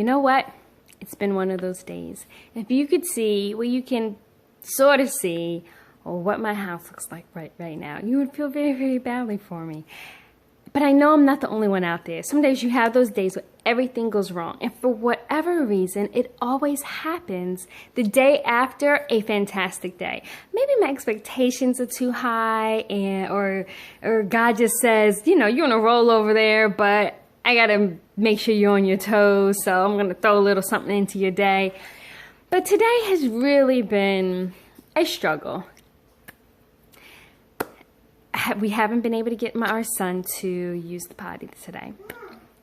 You know what? It's been one of those days. If you could see, well, you can sort of see what my house looks like right now, you would feel very, very badly for me. But I know I'm not the only one out there. Some days you have those days where everything goes wrong. And for whatever reason, it always happens the day after a fantastic day. Maybe my expectations are too high, or God just says, you know, you're on a roll over there, but I gotta make sure you're on your toes, so I'm gonna throw a little something into your day. But today has really been a struggle. We haven't been able to get our son to use the potty today.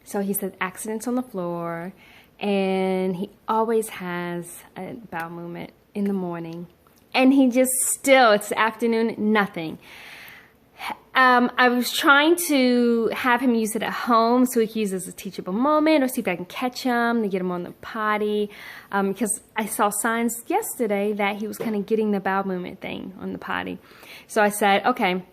So he said accidents on the floor, and he always has a bowel movement in the morning. And he just still, it's the afternoon, nothing. I was trying to have him use it at home so he can use it as a teachable moment, or see if I can catch him to get him on the potty, because I saw signs yesterday that he was kind of getting the bowel movement thing on the potty. So I said, okay,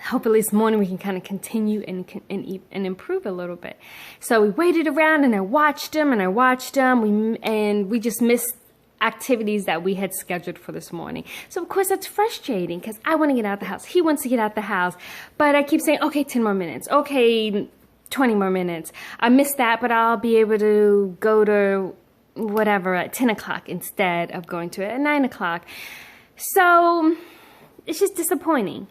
hopefully this morning we can kind of continue and improve a little bit. So we waited around, and I watched him, and we just missed activities that we had scheduled for this morning. So of course that's frustrating, because I want to get out the house. He wants to get out the house, but I keep saying, okay, 10 more minutes. Okay, 20 more minutes. I missed that, but I'll be able to go to whatever at 10 o'clock instead of going to it at 9 o'clock. So it's just disappointing.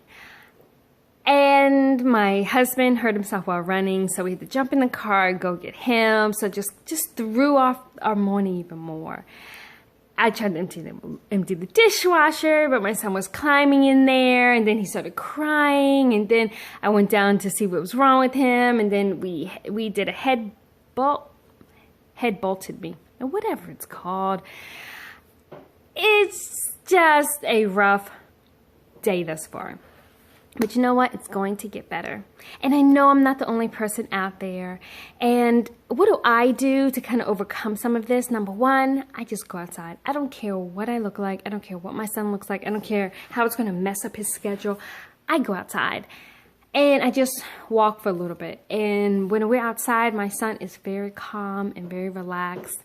And my husband hurt himself while running, so we had to jump in the car and go get him. So just threw off our morning even more. I tried to empty the dishwasher, but my son was climbing in there, and then he started crying, and then I went down to see what was wrong with him, and then we did a head bolted me, or whatever it's called. It's just a rough day thus far. But you know what? It's going to get better. And I know I'm not the only person out there. And what do I do to kind of overcome some of this? Number one, I just go outside. I don't care what I look like. I don't care what my son looks like. I don't care how it's going to mess up his schedule. I go outside and I just walk for a little bit. And when we're outside, my son is very calm and very relaxed.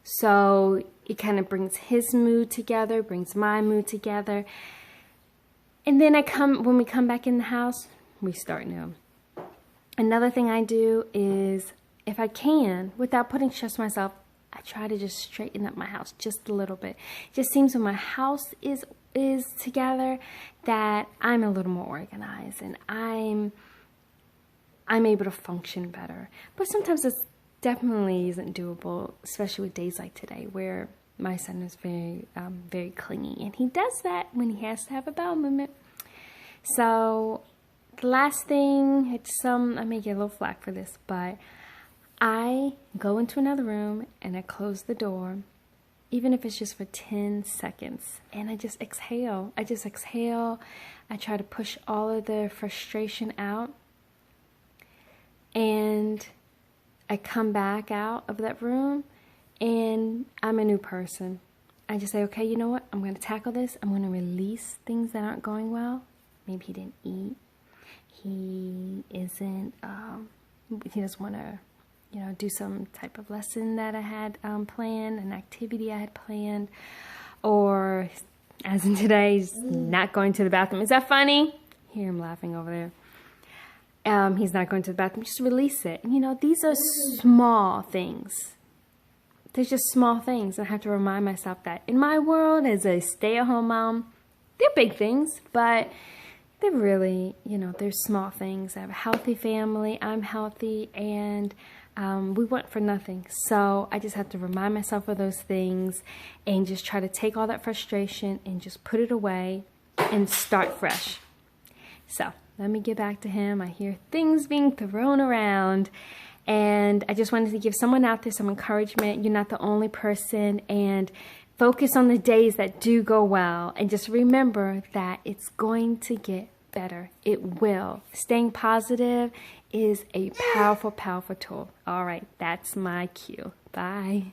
So it kind of brings his mood together, brings my mood together. And then when we come back in the house, we start new. Another thing I do is, if I can, without putting stress on myself, I try to just straighten up my house just a little bit. It just seems when my house is together that I'm a little more organized, and I'm able to function better. But sometimes it definitely isn't doable, especially with days like today where my son is very clingy, and he does that when he has to have a bowel movement. So the last thing, I may get a little flack for this, but I go into another room and I close the door, even if it's just for 10 seconds, and I just exhale. I try to push all of the frustration out, and I come back out of that room, and I'm a new person. I just say, okay, you know what? I'm going to tackle this. I'm going to release things that aren't going well. Maybe he didn't eat. He doesn't want to, do some type of lesson that I had planned, an activity I had planned. Or, as in today, he's not going to the bathroom. Is that funny? Hear him laughing over there. He's not going to the bathroom. Just release it. These are small things. They're just small things. I have to remind myself that in my world as a stay-at-home mom, they're big things, but they're really, they're small things. I have a healthy family. I'm healthy, and we want for nothing. So I just have to remind myself of those things and just try to take all that frustration and just put it away and start fresh. So let me get back to him. I hear things being thrown around. And I just wanted to give someone out there some encouragement. You're not the only person, and focus on the days that do go well. And just remember that it's going to get better. It will. Staying positive is a powerful, powerful tool. All right, that's my cue. Bye.